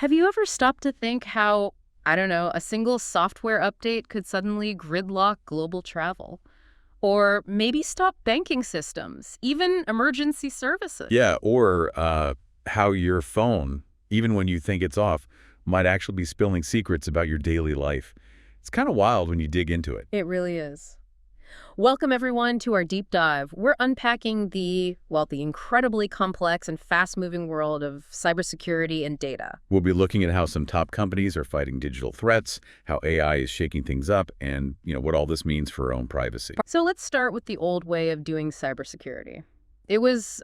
Have you ever stopped to think how, I don't know, a single software update could suddenly gridlock global travel? Or maybe stop banking systems, even emergency services? Yeah, or how your phone, even when you think it's off, might actually be spilling secrets about your daily life. It's kind of wild when you dig into it. It really is. Welcome, everyone, to our deep dive. We're unpacking the incredibly complex and fast-moving world of cybersecurity and data. We'll be looking at how some top companies are fighting digital threats, how AI is shaking things up, and what all this means for our own privacy. So let's start with the old way of doing cybersecurity. It was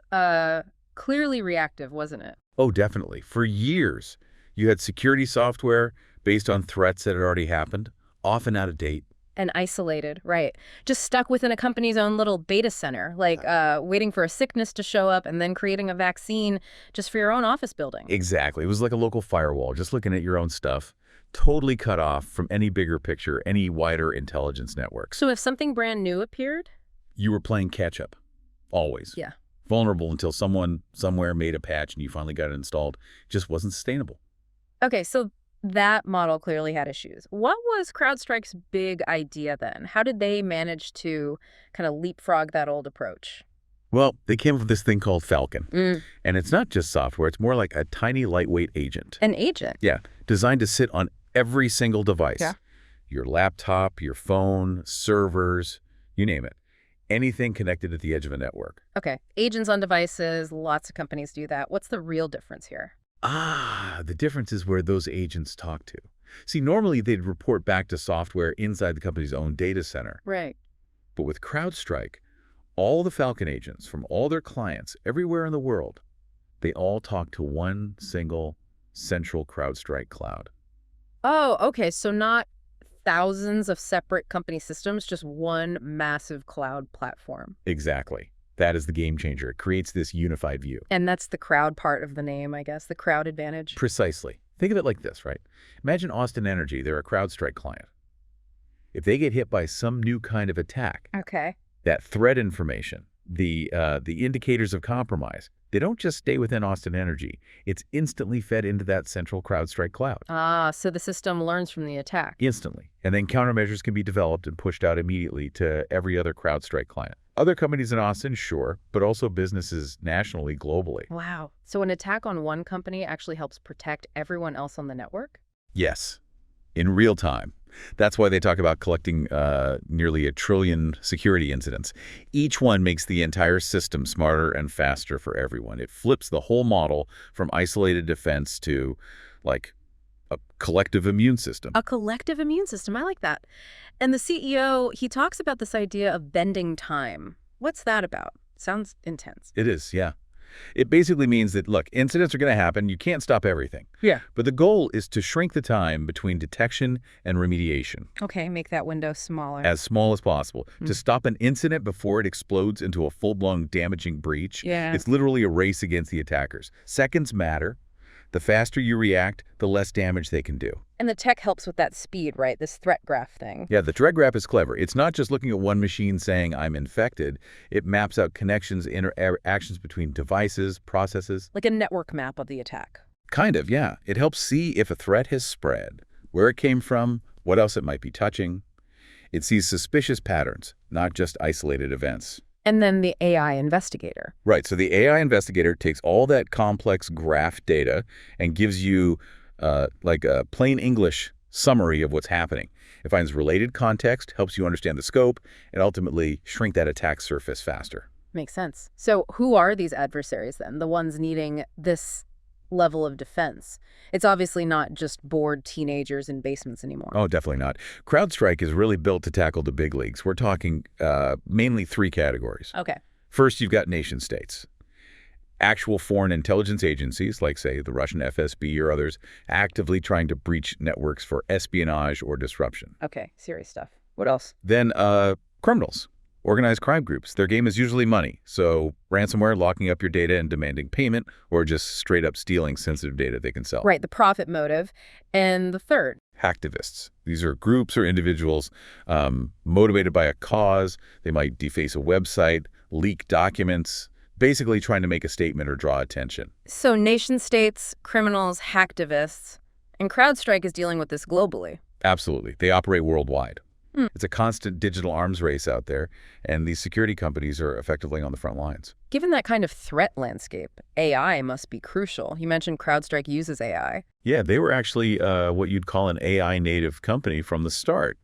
clearly reactive, wasn't it? Oh, definitely. For years, you had security software based on threats that had already happened, often out of date. And isolated, right. Just stuck within a company's own little beta center, like waiting for a sickness to show up and then creating a vaccine just for your own office building. Exactly. It was like a local firewall, just looking at your own stuff, totally cut off from any bigger picture, any wider intelligence networks. So if something brand new appeared? You were playing catch-up, always. Yeah. Vulnerable until someone somewhere made a patch and you finally got it installed. It just wasn't sustainable. Okay, so that model clearly had issues. What was CrowdStrike's big idea then? How did they manage to kind of leapfrog that old approach? Well, they came up with this thing called Falcon. And it's not just software. It's more like a tiny, lightweight agent. An agent? Yeah, designed to sit on every single device. Yeah. Your laptop, your phone, servers, you name it. Anything connected at the edge of a network. Okay, agents on devices, lots of companies do that. What's the real difference here? The difference is where those agents talk to. See, normally they'd report back to software inside the company's own data center. Right. But with CrowdStrike, all the Falcon agents from all their clients everywhere in the world, they all talk to one single central CrowdStrike cloud. Oh, okay, so not thousands of separate company systems, just one massive cloud platform. Exactly. That is the game changer. It creates this unified view. And that's the crowd part of the name, I guess, the crowd advantage. Precisely. Think of it like this, right? Imagine Austin Energy. They're a CrowdStrike client. If they get hit by some new kind of attack, Okay. that threat information, the indicators of compromise, they don't just stay within Austin Energy. It's instantly fed into that central CrowdStrike cloud. So the system learns from the attack. Instantly. And then countermeasures can be developed and pushed out immediately to every other CrowdStrike client. Other companies in Austin, sure, but also businesses nationally, globally. Wow. So an attack on one company actually helps protect everyone else on the network? Yes, in real time. That's why they talk about collecting nearly 1 trillion security incidents. Each one makes the entire system smarter and faster for everyone. It flips the whole model from isolated defense to, like, a collective immune system. A collective immune system. I like that. And the CEO, he talks about this idea of bending time. What's that about? Sounds intense. It is, yeah. It basically means that, look, incidents are going to happen. You can't stop everything. Yeah. But the goal is to shrink the time between detection and remediation. Okay, make that window smaller. As small as possible. To stop an incident before it explodes into a full-blown damaging breach. Yeah. It's literally a race against the attackers. Seconds matter. The faster you react, the less damage they can do. And the tech helps with that speed, right? This threat graph thing. Yeah, the threat graph is clever. It's not just looking at one machine saying, I'm infected. It maps out connections, interactions between devices, processes. Like a network map of the attack. Kind of, yeah. It helps see if a threat has spread, where it came from, what else it might be touching. It sees suspicious patterns, not just isolated events. And then the AI investigator. Right, so the AI investigator takes all that complex graph data and gives you like a plain English summary of what's happening. It finds related context, helps you understand the scope, and ultimately shrink that attack surface faster. Makes sense. So who are these adversaries then? The ones needing this level of defense? It's obviously not just bored teenagers in basements anymore. Oh, definitely not. CrowdStrike is really built to tackle the big leagues. We're talking mainly 3 categories. Okay. First, you've got nation states. Actual foreign intelligence agencies, like, say, the Russian FSB or others, actively trying to breach networks for espionage or disruption. Okay, serious stuff. What else? Then criminals. Organized crime groups. Their game is usually money. So ransomware, locking up your data and demanding payment, or just straight up stealing sensitive data they can sell. Right, the profit motive. And the third? Hacktivists. These are groups or individuals motivated by a cause. They might deface a website, leak documents, basically trying to make a statement or draw attention. So nation-states, criminals, hacktivists, and CrowdStrike is dealing with this globally. Absolutely. They operate worldwide. Hmm. It's a constant digital arms race out there, and these security companies are effectively on the front lines. Given that kind of threat landscape, AI must be crucial. You mentioned CrowdStrike uses AI. Yeah, they were actually what you'd call an AI native company from the start.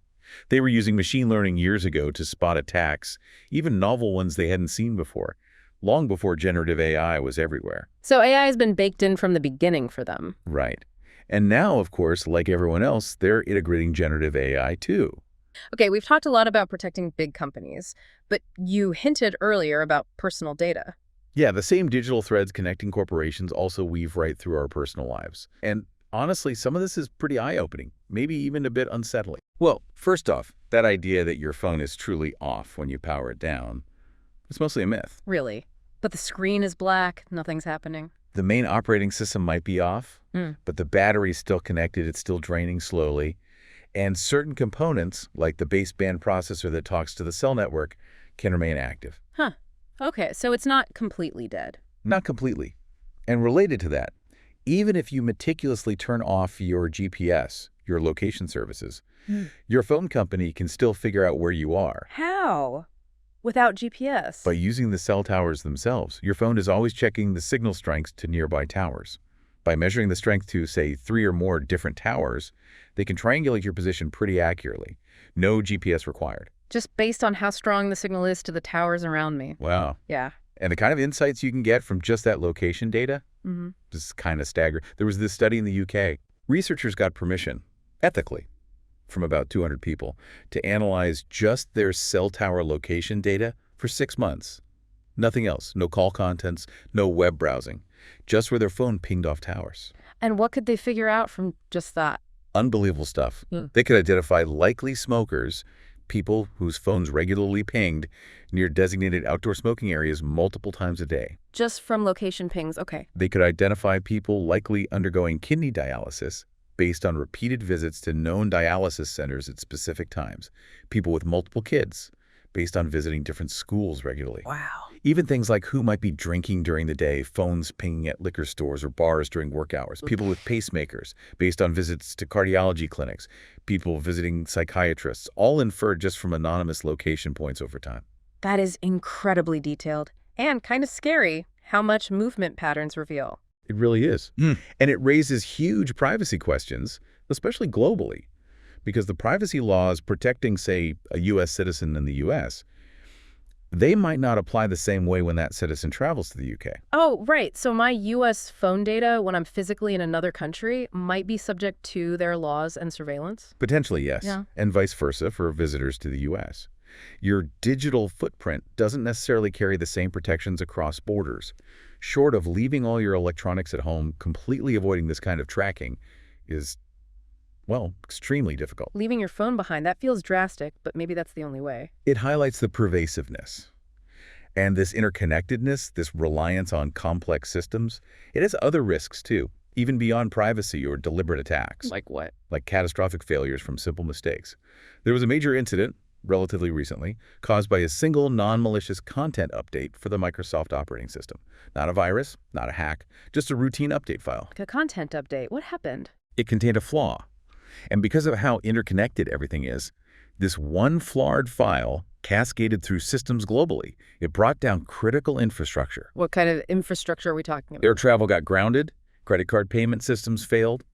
They were using machine learning years ago to spot attacks, even novel ones they hadn't seen before, long before generative AI was everywhere. So AI has been baked in from the beginning for them. Right. And now, of course, like everyone else, they're integrating generative AI too. Okay, we've talked a lot about protecting big companies, but you hinted earlier about personal data. Yeah, the same digital threads connecting corporations also weave right through our personal lives. And honestly, some of this is pretty eye-opening, maybe even a bit unsettling. Well, first off, that idea that your phone is truly off when you power it down, it's mostly a myth. Really? But the screen is black, nothing's happening. The main operating system might be off, Hmm. but the battery's still connected, it's still draining slowly. And certain components, like the baseband processor that talks to the cell network, can remain active. Huh. Okay, so it's not completely dead. Not completely. And related to that, even if you meticulously turn off your GPS, your location services, your phone company can still figure out where you are. How? Without GPS? By using the cell towers themselves, your phone is always checking the signal strengths to nearby towers. By measuring the strength to, say, 3 or more different towers, they can triangulate your position pretty accurately. No GPS required. Just based on how strong the signal is to the towers around me. Wow. Yeah. And the kind of insights you can get from just that location data is kind of staggering. There was this study in the UK. Researchers got permission, ethically, from about 200 people, to analyze just their cell tower location data for 6 months. Nothing else. No call contents, no web browsing. Just where their phone pinged off towers. And what could they figure out from just that? Unbelievable stuff. They could identify likely smokers, people whose phones regularly pinged near designated outdoor smoking areas multiple times a day. Just from location pings, okay. They could identify people likely undergoing kidney dialysis based on repeated visits to known dialysis centers at specific times. People with multiple kids based on visiting different schools regularly. Wow. Even things like who might be drinking during the day, phones pinging at liquor stores or bars during work hours, people with pacemakers based on visits to cardiology clinics, people visiting psychiatrists, all inferred just from anonymous location points over time. That is incredibly detailed and kind of scary how much movement patterns reveal. It really is. And it raises huge privacy questions, especially globally, because the privacy laws protecting, say, a U.S. citizen in the U.S., they might not apply the same way when that citizen travels to the UK. Oh, right. So my U.S. phone data when I'm physically in another country might be subject to their laws and surveillance? Potentially, yes. Yeah. And vice versa for visitors to the U.S. Your digital footprint doesn't necessarily carry the same protections across borders. Short of leaving all your electronics at home, completely avoiding this kind of tracking is, well, extremely difficult. Leaving your phone behind, that feels drastic, but maybe that's the only way. It highlights the pervasiveness. And this interconnectedness, this reliance on complex systems, it has other risks too, even beyond privacy or deliberate attacks. Like what? Like catastrophic failures from simple mistakes. There was a major incident, relatively recently, caused by a single non-malicious content update for the Microsoft operating system. Not a virus, not a hack, just a routine update file. Like a content update. What happened? It contained a flaw. And because of how interconnected everything is, this one flawed file cascaded through systems globally. It brought down critical infrastructure. What kind of infrastructure are we talking about? Air travel got grounded, credit card payment systems failed,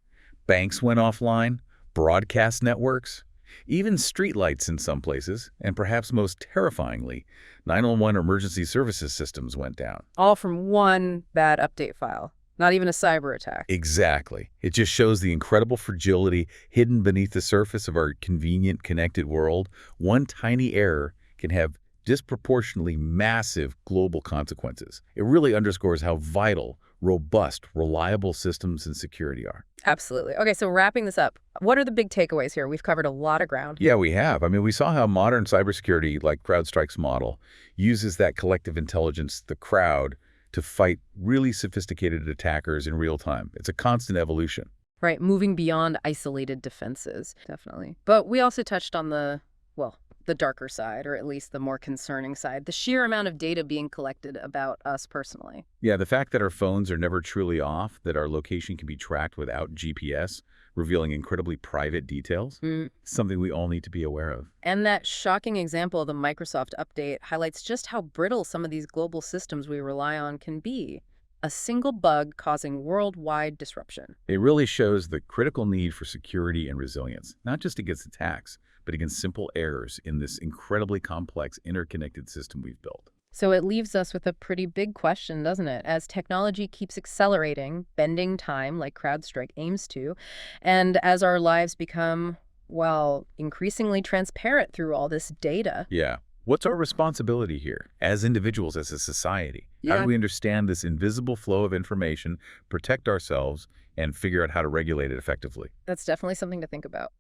banks went offline, broadcast networks, even streetlights in some places, and perhaps most terrifyingly, 911 emergency services systems went down. All from one bad update file. Not even a cyber attack. Exactly. It just shows the incredible fragility hidden beneath the surface of our convenient, connected world. One tiny error can have disproportionately massive global consequences. It really underscores how vital, robust, reliable systems and security are. Absolutely. Okay, so wrapping this up, what are the big takeaways here? We've covered a lot of ground. Yeah, we have. I mean, we saw how modern cybersecurity, like CrowdStrike's model, uses that collective intelligence, the crowd, to fight really sophisticated attackers in real time. It's a constant evolution. Right, moving beyond isolated defenses, definitely. But we also touched on the, well, the darker side, or at least the more concerning side, the sheer amount of data being collected about us personally. Yeah, the fact that our phones are never truly off, that our location can be tracked without GPS, revealing incredibly private details, something we all need to be aware of. And that shocking example of the Microsoft update highlights just how brittle some of these global systems we rely on can be. A single bug causing worldwide disruption. It really shows the critical need for security and resilience, not just against attacks, but against simple errors in this incredibly complex, interconnected system we've built. So it leaves us with a pretty big question, doesn't it? As technology keeps accelerating, bending time like CrowdStrike aims to, and as our lives become, well, increasingly transparent through all this data. Yeah. What's our responsibility here, as individuals, as a society? How do we understand this invisible flow of information, protect ourselves, and figure out how to regulate it effectively? That's definitely something to think about.